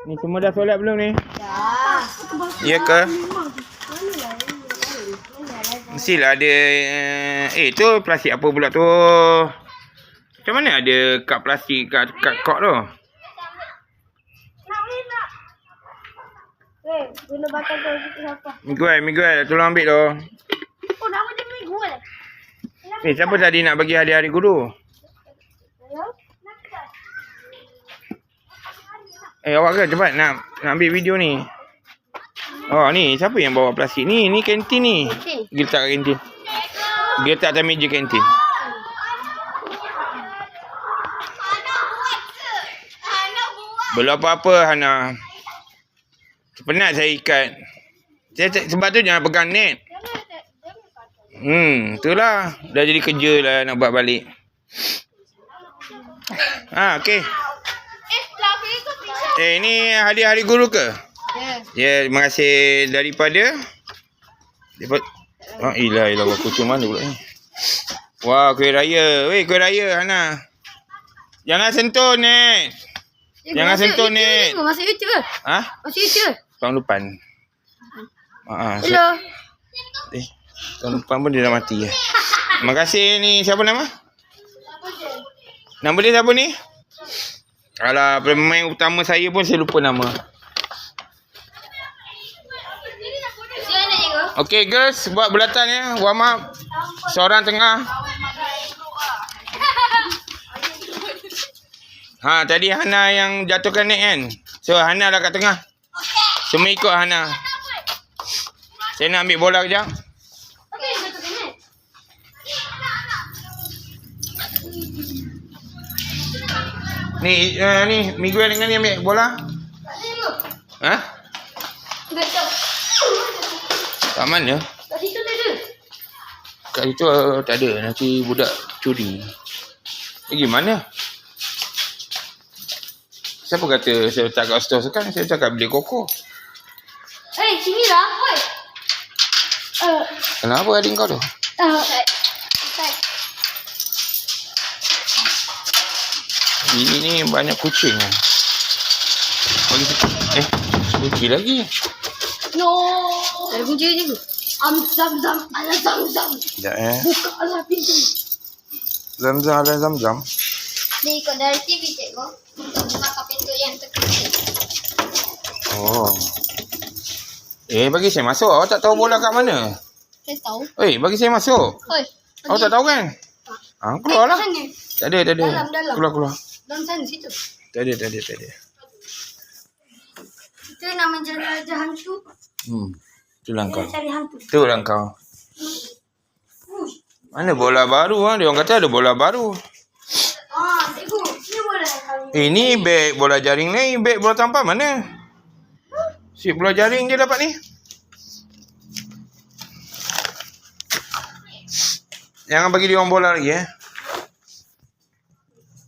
Ni semua dah solat belum ni? Dah. Ya ke? Mestilah ada. Tu plastik apa pula tu? Macam mana ada kad plastik kat kod tu? Guna bakar tu siapa? Miguel, tolong ambil tu. Oh, nama dia Miguel. Siapa tadi nak bagi hadiah hari guru? Awak ke cepat nak ambil video ni. Oh ni siapa yang bawa plastik ni? Ni kantin ni. Pergi letak kat kantin. Pergi letak atas meja kantin. Belum apa-apa Hana. Penat saya ikat. Sebab tu jangan pegang net. Itulah. Dah jadi kerja lah nak buat balik. Okey. Ini hadiah hari guru ke? Ya, terima kasih daripada ilah kucing mana pula ni. Wah, kuih raya. Weh, kuih raya Hana. Jangan sentuh net. Jangan sentuh net. Masuk YouTube ke? Masuk YouTube. Tahun depan. Hello. Tahun depan pun dia dah mati ya. Terima kasih ni. Siapa nama? Nama dia siapa ni? Alah, pemain utama saya pun saya lupa nama. Okey girls, buat bulatan ya. Warm up. Seorang tengah. Tadi Hana yang jatuhkan net kan. So Hana dah kat tengah. Semua ikut Hana. Saya nak ambil bola kejap. Ni Miguel dengan ni ambil bola. Kat mana? Kat situ tak ada. Kat situ tak ada. Nanti budak curi. Gimana? Siapa kata saya letak kat store sekarang? Saya cakap beli koko. Sini lah. Kenapa adik kau tu? Ini banyak kucing. Kunci lagi. No. Ada kunci je ke? Zam-zam. Ala zam-zam. Sekejap Buka lah pintu. Zam-zam ada zam-zam. Dia ikut dari TV cikgu. Buka pintu yang terkunci. Oh. Bagi saya masuk. Awak tak tahu bola kat mana? Saya tahu. Bagi saya masuk. Awak tak tahu kan? Keluar lah. Tak ada. Dalam. Keluar. Dalam sana situ. Tak ada. Itu nama jelajah hantu. Itulah kau. Cari hantu. Itulah kau. Mana bola baru? Dia orang kata ada bola baru. Cikgu. Ini bola. Ini beg bola jaring ni. Beg bola tampar mana? Si bola jaring je dapat ni. Jangan bagi dia orang bola lagi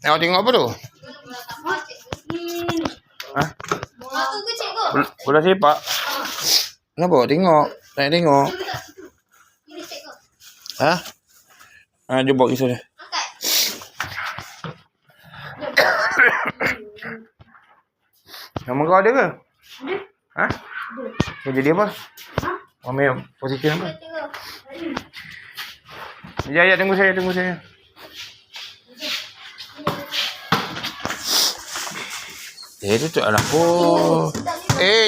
Awak tengok apa tu? Aku ke cikgu? Bola sepak. Kenapa awak tengok? Tak nak tengok. Ini cikgu. Dia bawa kisah dia. Nama kau ada ke? Kau jadi apa? Ambil posisi apa? Ya, tunggu saya. Tutup lampu.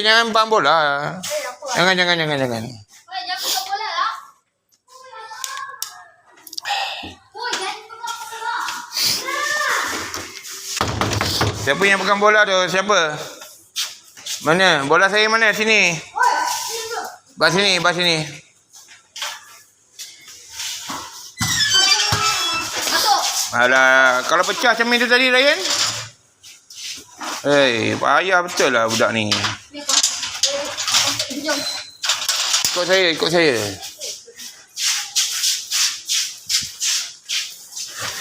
Jangan bang bola. Jangan. Jangan buka bola lah. Siapa yang pegang bola tu? Siapa? Mana? Bola saya mana? Sini. Bas sini. Alah, kalau pecah cermin tu tadi Ryan. Payah betul lah budak ni. Ikut saya.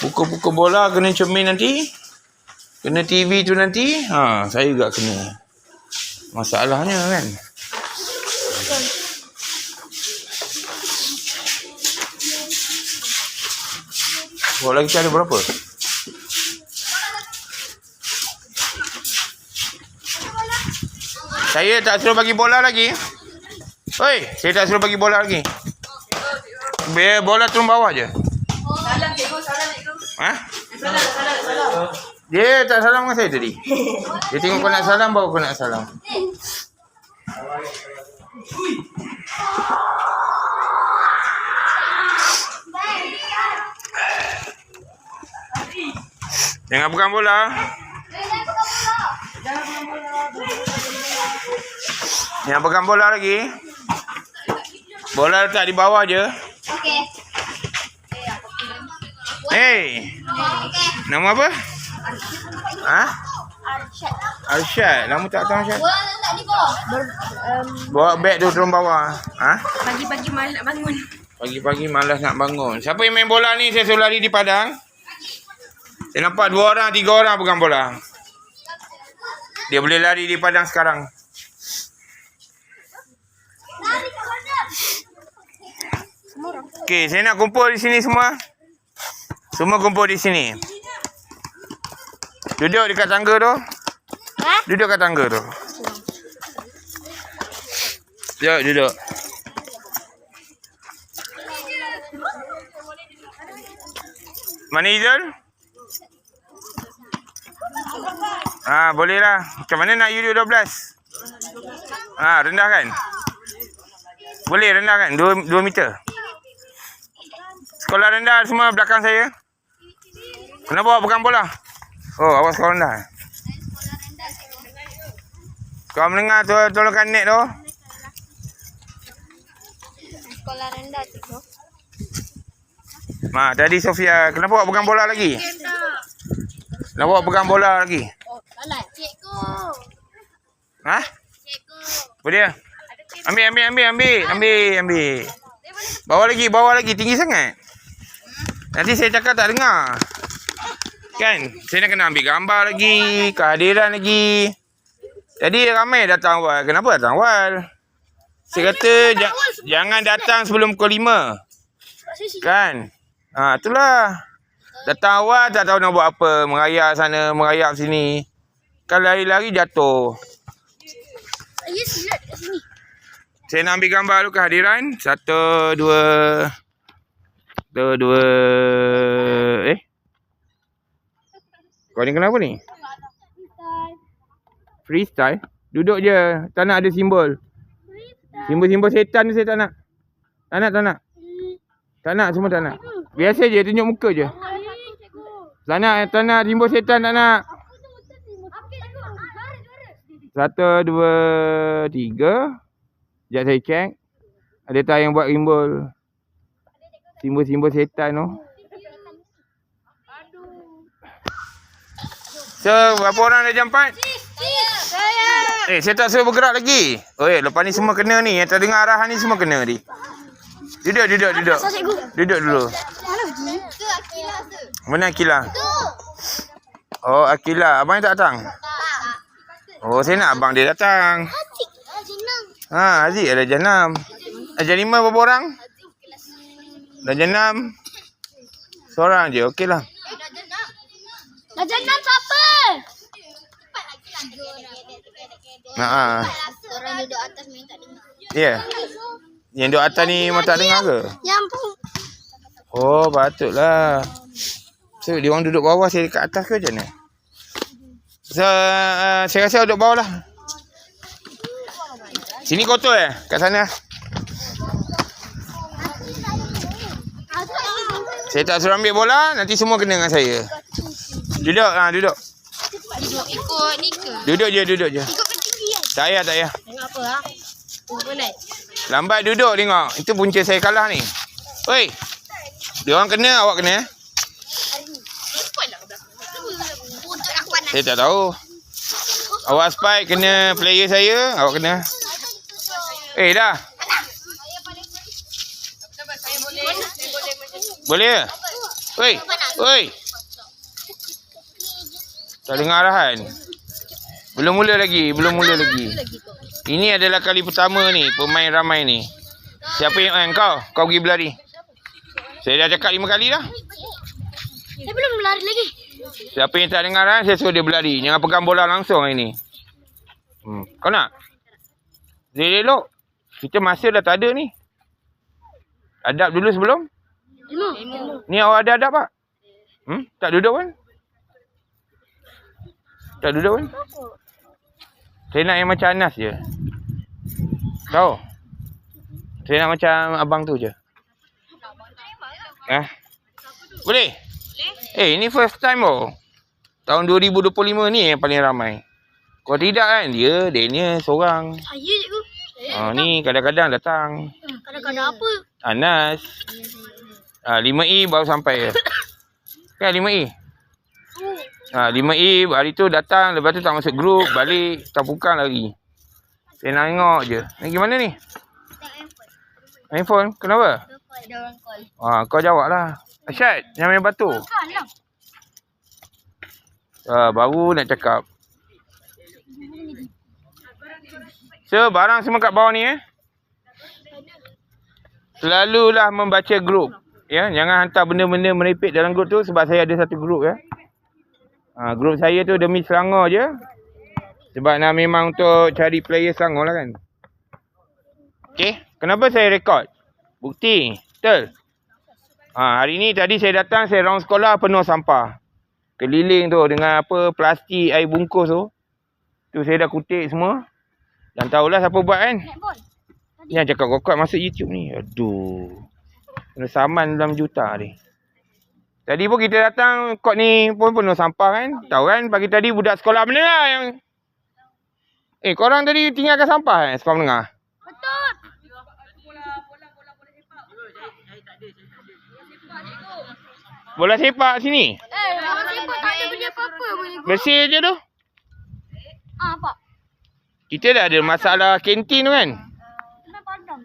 Pukul-pukul bola kena cermin nanti. Kena TV tu nanti. Saya juga kena. Masalahnya kan. Bola kita ada berapa? Saya tak suruh bagi bola lagi. Oi, saya tak suruh bagi bola lagi. Biar bola turun bawah je. Salam cikgu, salam cikgu. Ha? Salam. Dia tak salam dengan saya tadi. Dia tengok kau nak salam, baru kau nak salam. Jangan pegang bola. Jangan pegang bola lagi. Bola letak di bawah je. Okey. Hey, nama apa? Ha? Arsyad. Nama tak tahu Arsyad. Bola letak di bawah. Bawa beg tu turun bawah. Ha? Pagi-pagi malas nak bangun. Pagi-pagi malas nak bangun. Siapa yang main bola ni? Saya suruh lari di padang. Saya nampak 2 orang, 3 orang pegang bola. Dia boleh lari di padang sekarang. Okey, saya nak kumpul di sini semua. Semua kumpul di sini. Duduk dekat tangga tu. Duduk kat tangga tu. Duduk. Mana Izul? Boleh lah. Macam mana nak you 12? Rendah kan? Boleh rendah kan? 2 meter. Sekolah rendah semua belakang saya. Kenapa awak pegang bola? Oh, awak sekolah rendah. Kau mendengar tu tolongkan net tu. Sekolah rendah cikgu. Tadi Sofia, kenapa awak pegang bola lagi? Kenapa awak pegang bola lagi? Oh, salah. Cikgu. Ha? Cikgu. Boleh? Ambil. Bawa lagi. Tinggi sangat. Nanti saya cakap tak dengar. Kan? Saya nak kena ambil gambar lagi. Kehadiran lagi. Tadi ramai datang awal. Kenapa datang awal? Saya kata jangan datang sebelum pukul 5. Kan? Itulah. Datang awal tak tahu nak buat apa. Merayap sana, merayap sini. Kalau lari-lari jatuh. Saya silat kat sini. Saya nak ambil gambar dulu kehadiran. 1, 2. Kau ni kenapa ni? Freestyle? Duduk je. Tak nak ada simbol. Simbol-simbol setan tu saya tak nak. Tak nak. Tak nak, semua tak nak. Biasa je, tunjuk muka je. Tak nak simbol setan, tak nak. 1, 2, 3. Sekejap saya check. Ada tak yang buat simbol setan tu. So, berapa orang dah jam 4? Saya tak suruh bergerak lagi. Lepas ni semua kena ni. Yang tak dengar arahan ni semua kena ni. Duduk. Duduk dulu. Mana Akilah? Oh, Akilah. Abang tak datang? Oh, saya nak abang dia datang. Aziz ada jenam. Darjah 5 berapa orang? Darjah 6. Seorang je, okeylah. Darjah 6 siapa? Orang duduk atas memang tak dengar. Ya. Yang duduk atas ni memang tak dengar ke? Yang pun. Oh, patutlah. So, dia orang duduk bawah, saya dekat atas ke macam mana? So, saya rasa duduk bawah lah. Sini kotor kat sana. Saya tak suruh ambil bola, nanti semua kena dengan saya. Duduk, duduk. Duduk ikut ni ke? Duduk je. Ikut ketinggian. Tak payah. Tengok apa Boleh. Lambat duduk tengok. Itu punca saya kalah ni. Oi. Dia orang kena, awak kena. Saya tak tahu. Awak spike kena player saya, awak kena. Dah. Boleh? Oi. Tak dengar arahan. Belum mula lagi. Ini adalah kali pertama ni pemain ramai ni. Siapa yang kau pergi berlari. Saya dah cakap 5 kali dah. Saya belum berlari lagi. Siapa yang tak dengar arahan, saya suruh dia berlari. Jangan pegang bola langsung hari ni. Kau nak? Elok. Kita masa dah tak ada ni. Adab dulu sebelum. 5. Ni awak ada adab tak? Tak duduk pun? Tak duduk pun? Saya nak yang macam Anas je. Tahu? Saya nak macam abang tu je. Boleh? Ini first time tahun 2025 ni yang paling ramai. Kalau tidak kan, dia seorang. Saya cikgu. Ni kadang-kadang datang. Kadang-kadang apa? Anas. 5E baru sampai je. Kan 5E? 5E hari tu datang, lepas tu tak masuk grup, balik, tapukan lagi. Saya nak tengok je. Ni gimana ni? Handphone? Kenapa? Ada orang call. Kau jawab lah. Asyad, yang main batu. Bukan lah. Baru nak cakap. So, barang semua kat bawah ni selalulah membaca grup. Ya, jangan hantar benda-benda merepek dalam grup tu sebab saya ada satu grup ya. Grup saya tu demi Selangor je. Sebab nak memang untuk cari player Selangor lah kan. Okey, kenapa saya rekod? Bukti, betul. Hari ni tadi saya datang, saya round sekolah penuh sampah. Keliling tu dengan plastik, air bungkus tu. Tu saya dah kutip semua. Dan tahulah siapa buat kan. Yang cakap kokot masuk YouTube ni. Aduh. Kena saman dalam juta ni. Tadi pun kita datang kot ni pun penuh sampah kan. Tahu kan pagi tadi budak sekolah menengah yang... korang tadi tinggalkan sampah sekolah menengah? Betul. Bola sepak sini? Bola sepak tak ada benda apa-apa pun. Bersih je tu. Pak. Kita dah ada masalah kantin tu kan.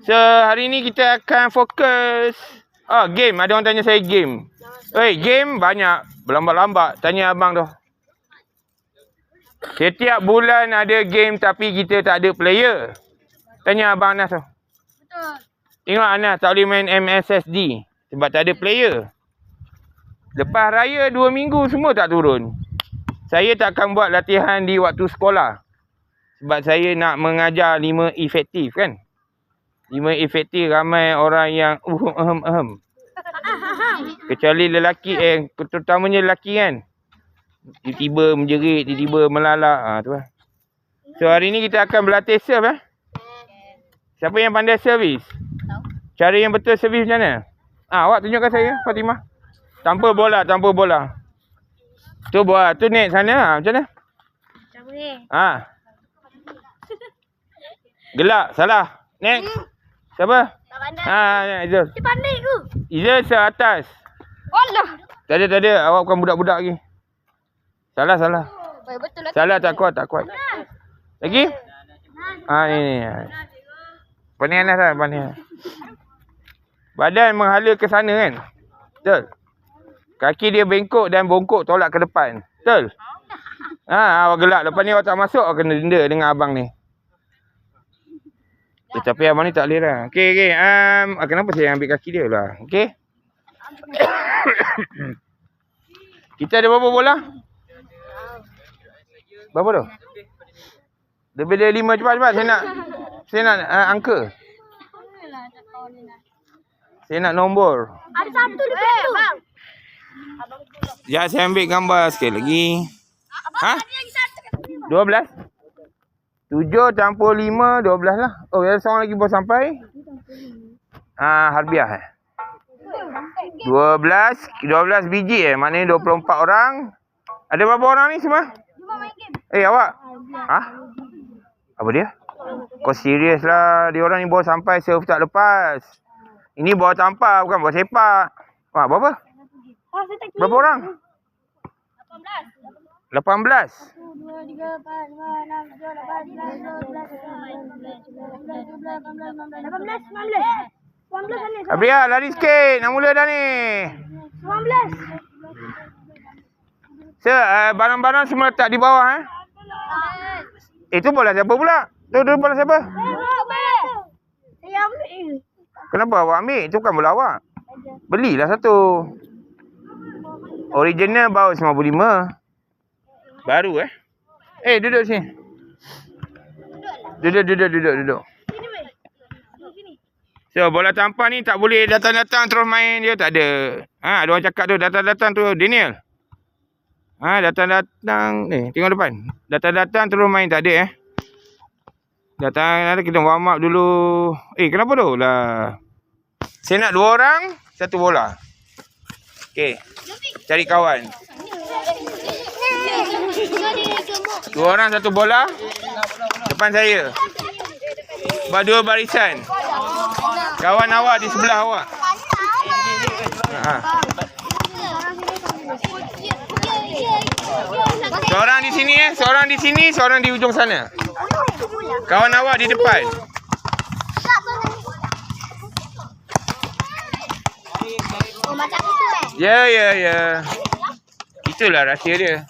So hari ni kita akan fokus. Game. Ada orang tanya saya game. Game banyak. Berlambat-lambat. Tanya abang tu. Setiap bulan ada game tapi kita tak ada player. Tanya abang Anas tu. Betul. Tengok Anas tak boleh main MSSD. Sebab tak ada player. Lepas raya 2 minggu semua tak turun. Saya tak akan buat latihan di waktu sekolah. Sebab saya nak mengajar 5 efektif kan. 5 efektif ramai orang yang kecuali lelaki terutamanya lelaki kan. Tiba-tiba menjerit, tiba-tiba melalak. Tu lah. So hari ni kita akan berlatih serve Siapa yang pandai servis? Cara yang betul servis macam mana? Awak tunjukkan saya Fatimah. Tanpa bola. Tu buat. Tu net sana. Macam mana? Tak boleh. Gelak. Salah. Next. Siapa? Tak pandai. Izul. Dia pandai ke? Izul atas. Allah. Tak ada. Awak bukan budak-budak lagi. Salah. Betul lah. Salah tak kuat. Lagi? Ni. Pandai Anas lah. Badan menghala ke sana kan? Betul? Kaki dia bengkok dan bongkok tolak ke depan. Betul? Awak gelak. Lepas ni awak tak masuk, awak kena denda dengan abang ni. Tapi abang ni tak boleh lah. Okey. Kenapa saya ambil kaki dia lah? Okey? Kita ada berapa bola? Berapa tu? Lebih dari 5. Cepat. Saya nak angka. Saya nak nombor. Ada satu dekat tu. Ya, saya ambil gambar sekali lagi. 12? 7 campur 5, 12 lah. Ada seorang lagi baru sampai. Harbiah 12 biji maknanya 24 orang. Ada berapa orang ni semua? Awak? Apa dia? Kau serius lah. Dia orang ni baru sampai, serve tak lepas. Ini bawa tampar, bukan bawa sepak. Berapa? Berapa orang? 18. 18. Abria, lari sikit. Nak mula dah ni. 19. Barang-barang semua letak di bawah Itu bola siapa pula? Tu bola siapa? Saya ambil. Kenapa awak ambil? Itu bukan bola awak. Belilah satu. Original baru 55. Baru duduk sini. Duduk. So, bola tampar ni tak boleh datang-datang terus main je. Tak ada. Ha, ada orang cakap tu, datang-datang tu, Daniel. Ha, datang-datang. Ni, tengok depan. Datang-datang terus main, tak ada Datang, kita warm up dulu. Kenapa tu? Lah. Saya nak 2 orang, 1 bola. Okey. Cari kawan. 2 orang, 1 bola. Depan saya. Buat 2 barisan. Kawan awak di sebelah awak. Seorang di sini seorang di sini, seorang di ujung sana. Kawan awak di depan. Ya. Itulah rahsia dia.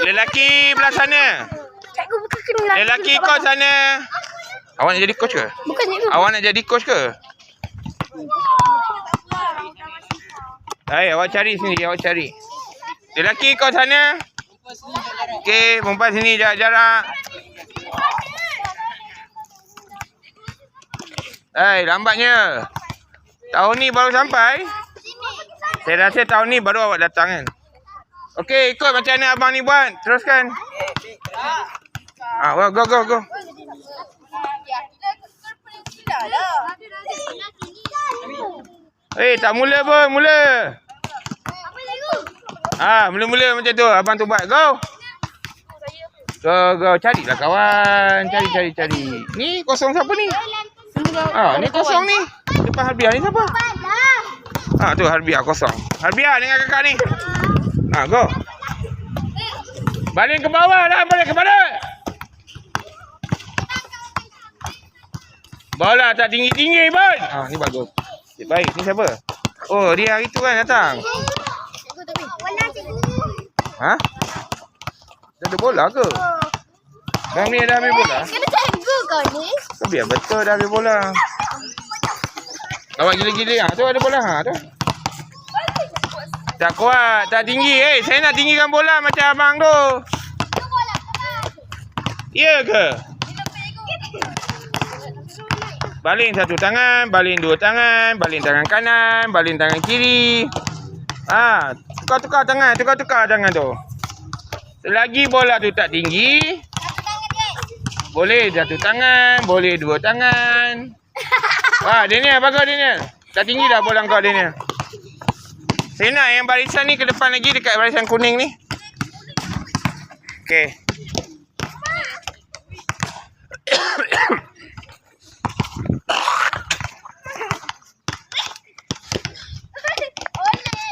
Lelaki belah sana. Lelaki kau sana. Awak nak jadi coach ke? Bukan cikgu. Awak nak jadi coach ke? Awak cari sini, awak cari. Lelaki kau sana. Okey, perempuan sini jarak-jarak. Lambatnya. Tahun ni baru sampai. Saya rasa tahun ni baru awak datang kan. Okey, ikut macam mana abang ni buat. Teruskan. Go. Tak mula pun, mula. Mula-mula macam tu. Abang tu buat. Go. Go. Carilah kawan. Cari. Ni kosong siapa ni? Ni kosong ni. Depan Harbiah ni siapa? Tu Harbiah kosong. Harbiah dengan kakak ni. Go. Balik ke bawah lah. Balik ke badan. Bola tak tinggi-tinggi pun. Ni bagus. Baik. Ni siapa? Oh, dia hari tu kan datang. Dah ada bola ke? Kami dah ambil bola? Kena cikgu kau ni. Kau biar betul dah ambil bola. Awak gila-gila. Tu ada bola. Tu. Tak kuat. Tak tinggi. Saya nak tinggikan bola macam abang tu. Ya ke? Baling 1 tangan, baling 2 tangan, baling tangan kanan, baling tangan kiri. Tukar-tukar tangan tu. Selagi bola tu tak tinggi, boleh 1 tangan, boleh 2 tangan. Daniel, bagus Daniel. Tak tinggi dah bola kau Daniel. Saya nak yang barisan ni ke depan lagi dekat barisan kuning ni. Okey.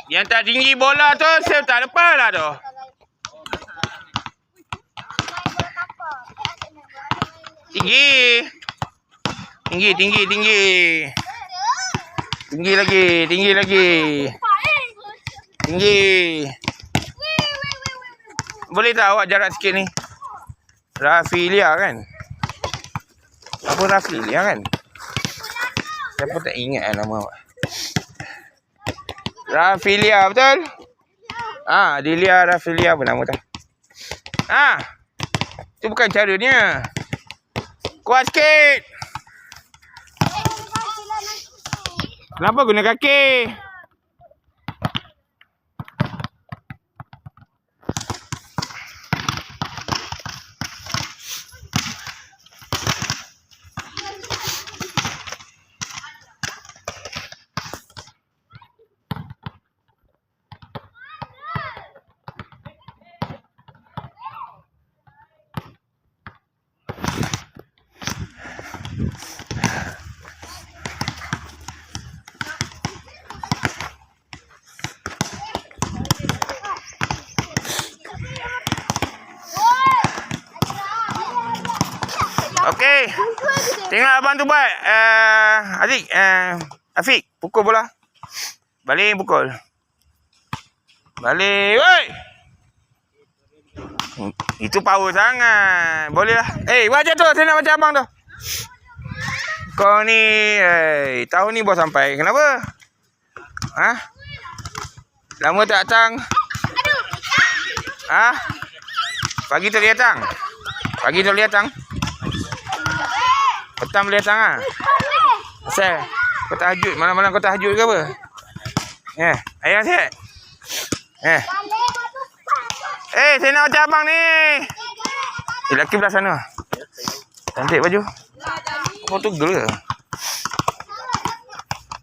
Yang tak tinggi bola tu, saya tak lepas lah tu. Tinggi. Tinggi lagi. Boleh tak awak jarak sikit ni? Rafilia kan? Apa Rafilia kan? Saya pun tak ingat nama awak. Rafilia, betul? Dilia Rafilia apa nama tu? Tu bukan caranya. Kuat sikit. Kenapa guna kaki? Okey. Tengok abang tu buat. Aziz, Afiq, pukul bola. Balik pukul. Balik. Woi. Itu power sangat. Boleh lah. Buat je tu. Saya nak macam abang tu. Kau ni, tahun ni baru sampai. Kenapa? Lama tak datang? Pagi tu dia datang? Petang boleh datang lah. Asal kau tahajud. Malam-malam kau tahajud ke apa? Ayah sihat? Saya nak macam abang ni. Lelaki belah sana. Cantik baju. Apa tu girl ke?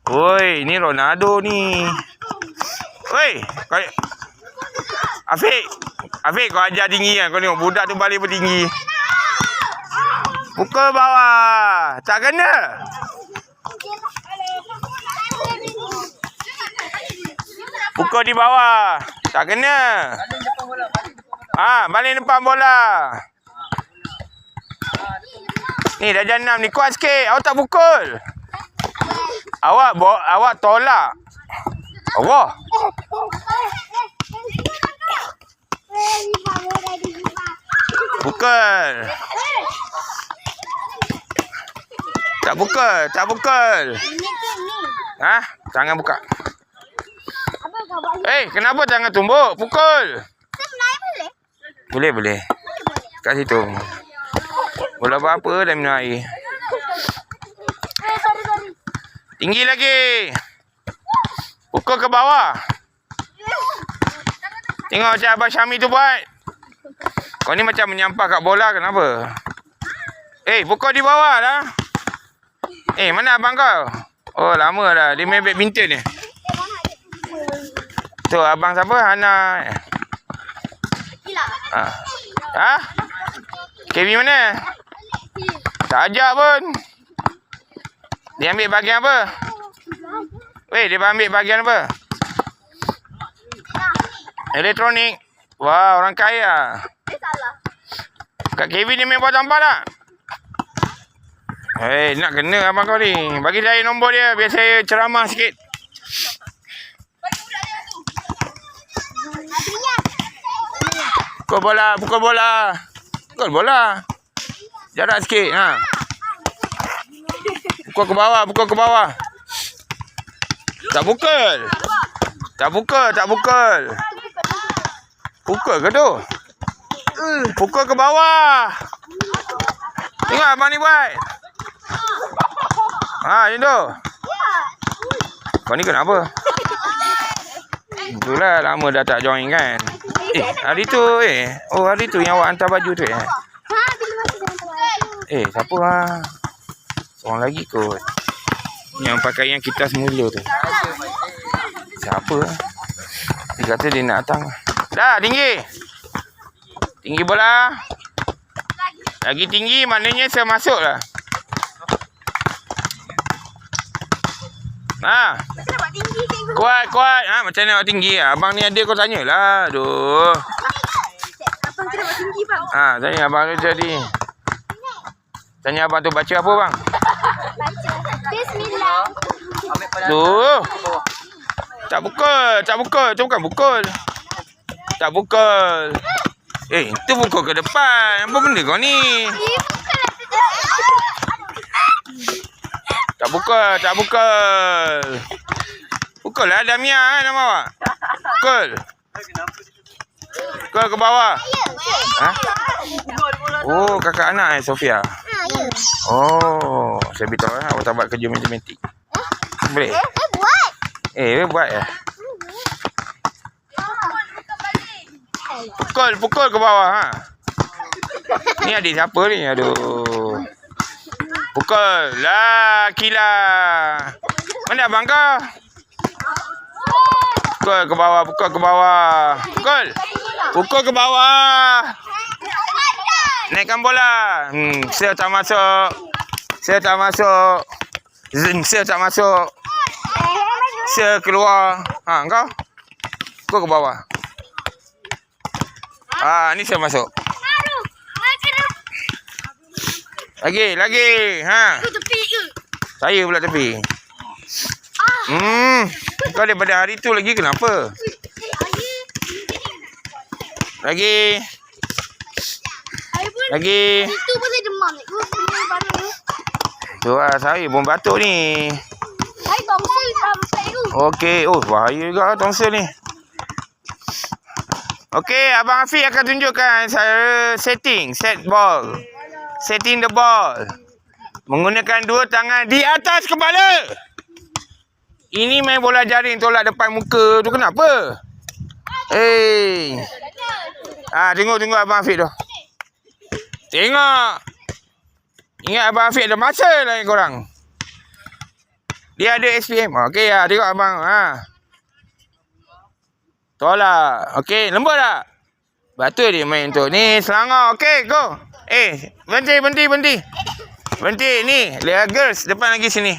Oi, ni Ronaldo ni. Oi, Afiq, kau ajar tinggi kan? Kau tengok budak tu balik pun tinggi. Pukul bawah. Tak kena. Pukul di bawah. Tak kena. Balik depan bola. Ni dah jam 6 ni. Kuat sikit. Awak tak pukul. Awak tolak. Allah. Pukul. Tak pukul. Tangan buka. Kenapa tangan tumbuk? Pukul. Boleh. Kat situ. Bola apa-apa dah minum air. Tinggi lagi. Pukul ke bawah. Tengok macam Abang Syami tu buat. Kau ni macam menyampah kat bola, kenapa? Pukul di bawah lah. Mana abang kau? Oh, lama dah. Dia main badminton ni. Tu, abang siapa? Hana. Kevin mana? Tak ajak pun. Dia ambil bahagian apa? Dia ambil bahagian apa? Elektronik. Wah, orang kaya. Kak Kevin dia main buat sampah tak? Nak kena abang kau ni. Bagi saya nombor dia biar saya ceramah sikit. Pukul bola. Jarak sikit. Pukul ke bawah. Tak pukul. Pukul ke tu? Pukul ke bawah. Tengok abang ni buat. Macam tu. Kau ni kenapa? Itulah lama dah tak join kan. Hari tu hari tu yang awak hantar baju tu siapa seorang lagi kot. Yang pakaian kita semula tu. Siapa? Dia kata dia nak datang. Dah tinggi. Tinggi bola. Lagi tinggi maknanya saya masuk lah. Kuat. Macam mana awak tinggi? Abang ni ada kau tanyalah. Aduh. Abang kena buat tinggi bang. Tanya abang tu tadi. Tanya abang tu baca apa bang? Baca. Bismillah. Tuh. Tak pukul. Tu bukan pukul. Tak pukul. Itu pukul ke depan. Apa benda kau ni? Tak pukul. Pukul lah Damia nama awak. Pukul. Pukul ke bawah. Oh, kakak anak Sofia. Oh, saya beritahu awak tak buat kerja matematik. Boleh? Buat ya. Pukul ke bawah Ni adik siapa ni? Aduh. Pukul lah Kila. Mana abang kau? Pukul ke bawah. Pukul ke bawah. Naikkan bola. Sel tak masuk. Sel keluar. Kau? Pukul ke bawah. Ni saya masuk. Lagi. Tepi ke? Saya pula tepi. Kau daripada hari tu lagi kenapa? Lagi. Itu pun saya demam. Tu lah saya pun batuk ni. Saya tongsil tu. Okey. Oh, bahaya juga tongsil ni. Okey, Abang Afiq akan tunjukkan saya setting the ball. Menggunakan dua tangan di atas kepala. Ini main bola jaring tolak depan muka tu kenapa? Tengok Abang Afiq tu. Tengok. Ingat Abang Afiq ada masa lain korang. Dia ada SPM. Okey, tengok abang. Tolak. Okey, lembut tak? Betul dia main tu. Ni selangor. Okey, go. Berhenti. Berhenti ni. Lihat girls. Depan lagi sini.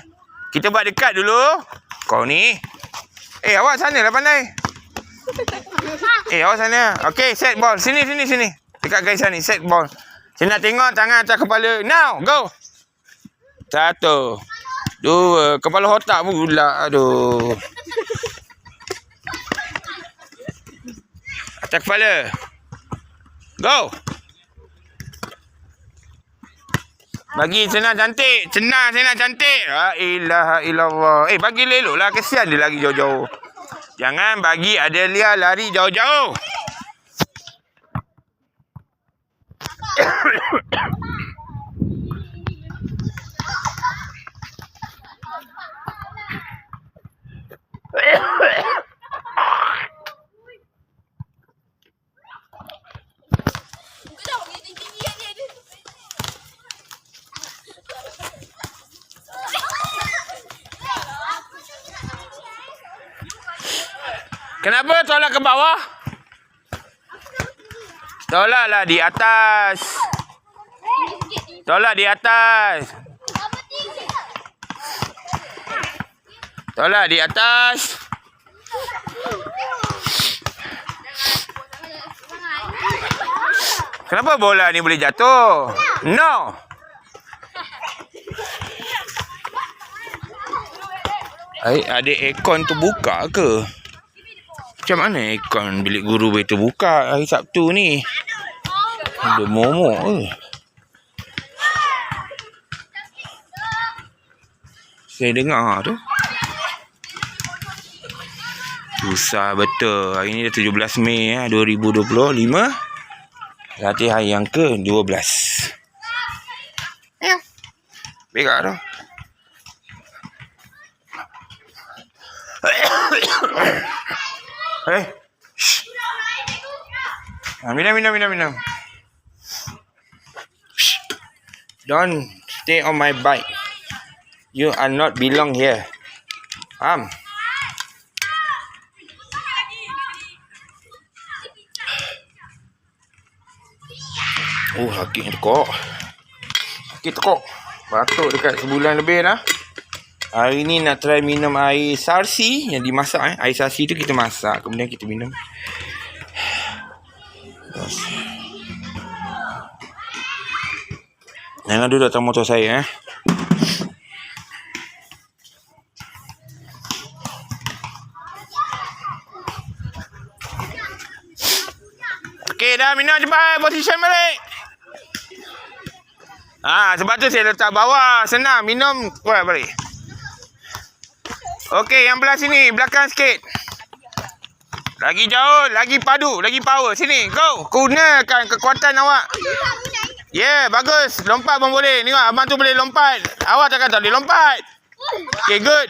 Kita buat dekat dulu. Kau ni. Awak sana lah pandai. Awak sana. Okey, set ball. Sini. Dekat garisan ni. Set ball. Saya nak tengok tangan atas kepala. Now, go. 1, 2. Kepala otak pula. Aduh. Atas kepala. Go. Bagi senang cantik. Senang cantik. La ilaha illallah. Bagi elok lah. Kesian dia lari jauh-jauh. Jangan bagi Adelia lari jauh-jauh. Kenapa tolak ke bawah? Tolaklah di atas. Tolak di atas. Tolak di atas. Kenapa bola ni boleh jatuh? No. Ada aircon tu buka ke? Macam mana aircon bilik guru boleh terbuka hari Sabtu ni? Ada momok ke? Saya dengar tu. Susah betul. Hari ni dah 17 Mei 2025. Latihan yang ke-12. Berak tu. Minum. Don't stay on my bike. You are not belong here. Faham? Hakik tekok. Batuk dekat sebulan lebih dah. Hari ni nak try minum air sarsi yang dimasak. Air sarsi tu kita masak, kemudian kita minum. Jangan duduk atas motor saya. Okey, dah minum cepat. Position balik. Sebab tu saya letak bawah. Senang. Minum. Buat balik. Okey, yang belah sini. Belakang sikit. Lagi jauh. Lagi padu. Lagi power. Sini. Go. Gunakan kekuatan awak. Bagus. Lompat pun boleh. Tengok, abang tu boleh lompat. Awak takkan tak boleh lompat. Okay, good.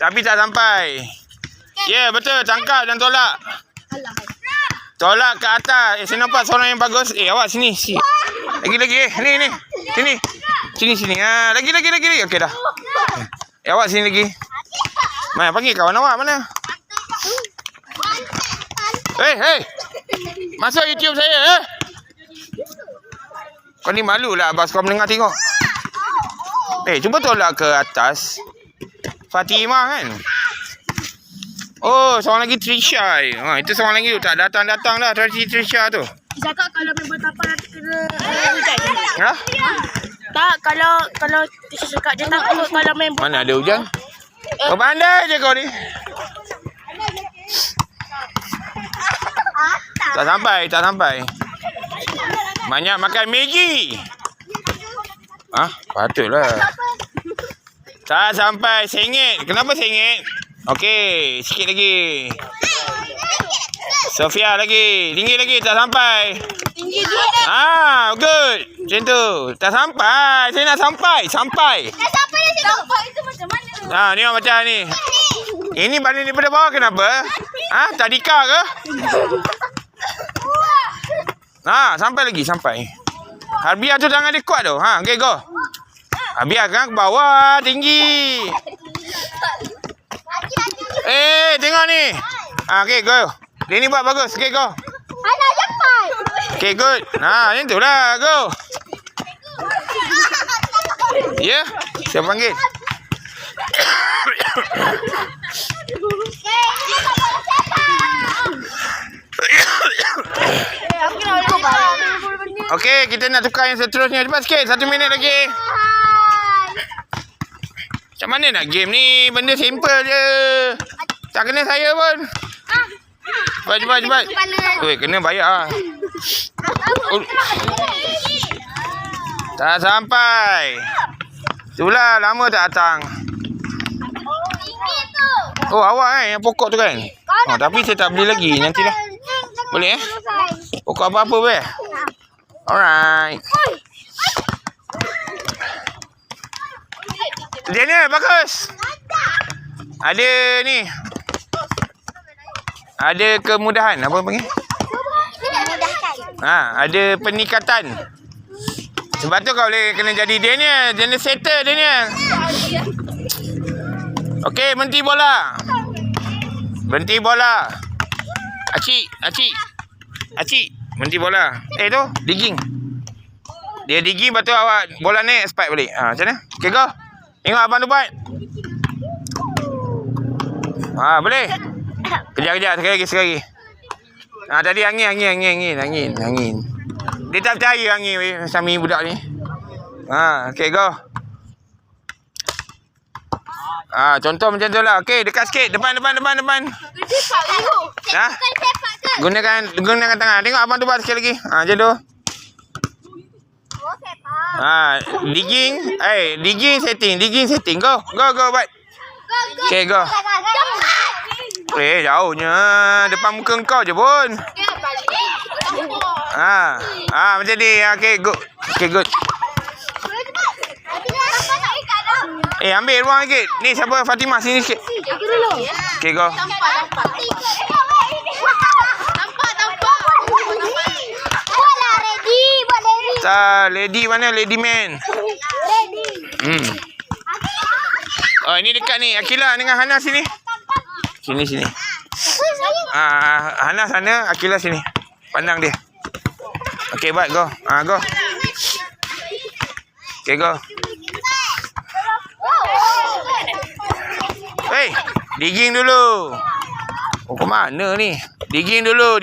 Tapi tak sampai. Betul. Tangkap dan tolak. Tolak ke atas. Saya nampak seorang yang bagus. Awak sini. Lagi. Ni. Sini. Lagi. Okey dah. Awak sini lagi. Mai panggil kawan awak mana? Hey. Masuk YouTube saya. Kau ni malu lah abang kau mendengar tengok. Cuba tolak ke atas. Fatimah kan? Seorang lagi Trisha. Itu seorang lagi tu tak datang dah Trisha tu. Cakap kalau member tapal nanti kena hujan. Tak, kalau Trisha cakap dia takut kalau member. Mana ada hujan? Kau pandai je kau ni. Tak sampai. Banyak makan Maggi. Patutlah. Tak sampai. Sengit. Kenapa sengit? Okey, sikit lagi. 10. Sofia lagi. Tinggi lagi. Tak sampai. Tinggi dia. Good. Macam tu. Tak sampai. Saya nak sampai. Sampai. Dah sampai dah situ. Sampai itu macam mana? Ni macam ni. Ini baling daripada bawah kenapa? Tadika ke? Sampai lagi. Sampai. Harbiah tu tangan dia kuat tu. Okay, go. Harbiah kan ke bawah. Tinggi. Tengok ni. Okay, go. Dia ni buat bagus. Okay, go. Anak cepat. Okay, good. Macam tu lah. Go. Ya? Saya panggil. Okey, kita nak tukar yang seterusnya. Cepat sikit. 1 minit lagi. Macam mana nak game ni? Benda simple je. Tak kena saya pun. Cepat. Weh, kena bayar. Tak sampai. Itulah lama tak datang. Awak yang pokok tu kan? Tapi saya tak beli lagi. Nantilah. Boleh Pokok apa-apa weh? Alright. Daniel, bagus. Ada ni. Ada kemudahan. Apa panggil? Ada peningkatan. Sebab tu kau boleh kena jadi Daniel. Daniel settle Daniel. Okey, berhenti bola. Berhenti bola. Acik. Berhenti bola. Tu, digging. Dia digging, lepas tu awak bola naik, spike balik. Macam mana? Okey, go. Tengok abang tu buat. Boleh. Kejap. Sekali lagi. Tadi angin. Dia tak percaya angin weh, Sami budak ni. Okey, go. Contoh macam tu lah. Okey, dekat sikit. Depan. Gunakan tangan. Tengok abang tu buat sekali lagi. Macam tu. Digging. Digging setting. Go, buat. Okey, go. Jauhnya. Depan muka kau je pun. Macam ni. Okey, go. Okey, good. Ambil ruang sikit. Ni siapa? Fatimah, sini sikit. Okey, go. Nampak. Buatlah ready. Lady mana? Lady man. Ready. Ini dekat ni. Akila dengan Hana sini. Sini. Hana sana, Akila sini. Pandang dia. Okey, buat. Go. Go. Okey, go. Digging dulu. Ke mana ni? Digging dulu.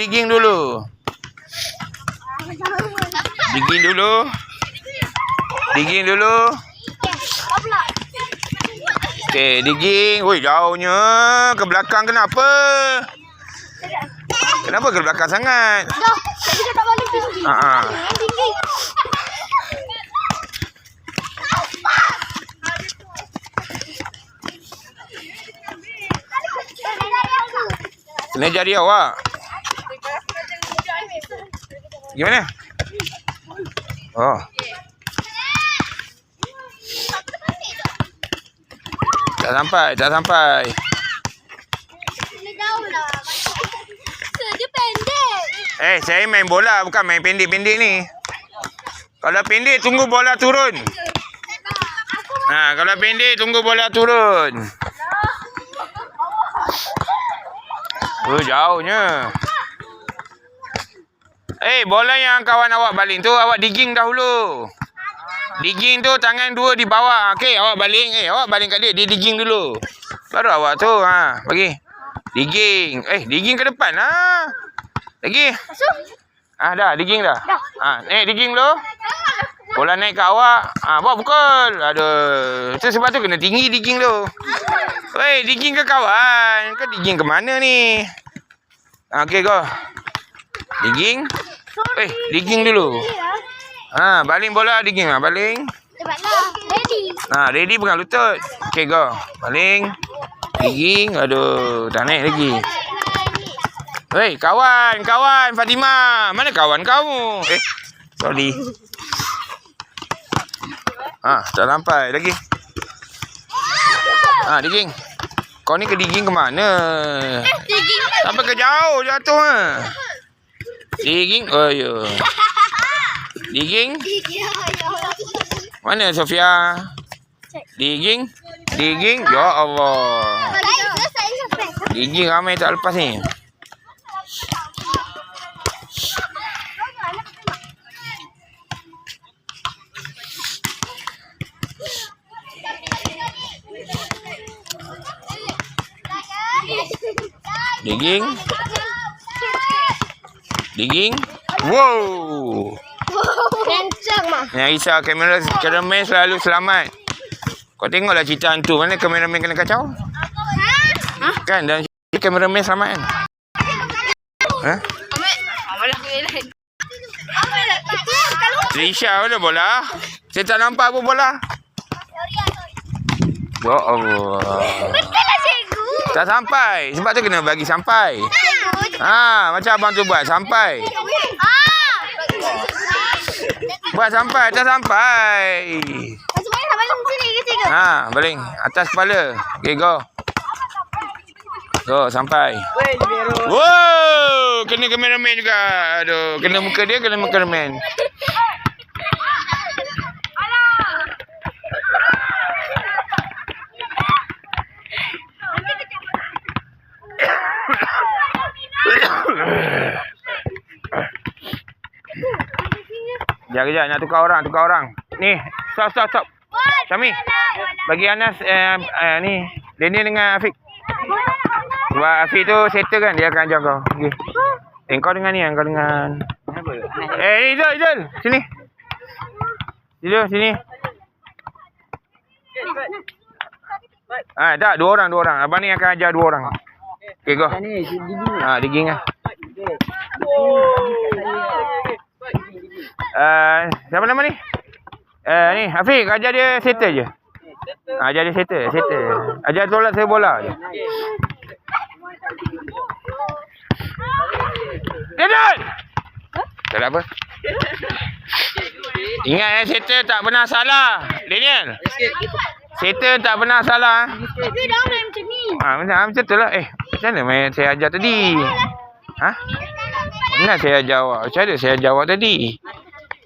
Okey, digging. Jauhnya. Ke belakang kenapa? Kenapa ke belakang sangat? Kita tak boleh tinggi. Kena jari awak. Gimana? Tak sampai. Dia pendek. Saya main bola, bukan main pendek-pendek ni. Kalau pendek, tunggu bola turun. Kalau pendek, tunggu bola turun. Jauhnya. Bola yang kawan awak baling tu, awak digging dahulu. Digging tu tangan dua di bawah. Okey, awak baling. Awak baling kat dia. Dia digging dulu. Baru awak tu. Bagi. Digging. Digging ke depan. Lagi. Dah. Digging dah. Digging dulu. Bola naik ke awak. Bawa pukul. Aduh. Itu sebab tu kena tinggi digging tu. Digging ke kawan. Kau digging ke mana ni? Okey, go. Digging. Digging dulu. Baling bola, digging. Baling. Ready. Ready pegang lutut. Okey, go. Baling. Digging. Aduh, tak naik lagi. Hei, kawan Fatimah. Mana kawan kamu? Sorry. Tak sampai lagi. Diging. Kau ni ke diging ke mana? Sampai ke jauh jatuh. Diging. Oh, ya. Diging. Mana Sofia? Diging. Ya Allah. Diging ramai tak lepas ni. Diging. Wow. Kencang mah. Yang risau kameraman selalu selamat. Kau tengoklah cerita hantu. Mana kameraman kena kacau? Kan dalam cerita kameraman selamat kan? Risau mana bola? Saya tak nampak pun bola. Ya Allah. Betul lah cikgu. Tak sampai. Sebab tu kena bagi sampai. Macam abang tu buat sampai. Buat sampai, tak sampai. Semuanya sampai sini ke cikgu? Baling atas kepala. Okay, go. Go, sampai. Wow, kena kameraman juga. Aduh, kena muka dia, kena muka kameraman. Kejap, nak tukar orang. Ni, stop. Syami, bagi Anas ni, Daniel dengan Afiq. Sebab Afiq tu settle kan, dia akan ajar kau. Okay. Kau dengan ni, kau dengan... Izul, sini. Izul, sini. Tak, dua orang. Abang ni akan ajar dua orang. Okay, go. Diging lah. Siapa nama ni? Ni Afiq, ajar dia settle je. Ajar dia settle. Ajar tolak saya bola je. Daniel! Tak ada apa. Ingat settle tak pernah salah. Daniel. Settle tak pernah salah. Tapi dah main macam ni. Macam tu lah. Macam mana main saya ajar tadi? Mana saya ajar awak? Macam mana saya ajar awak tadi?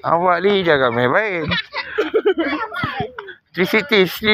Awak ni jaga main baik. 360.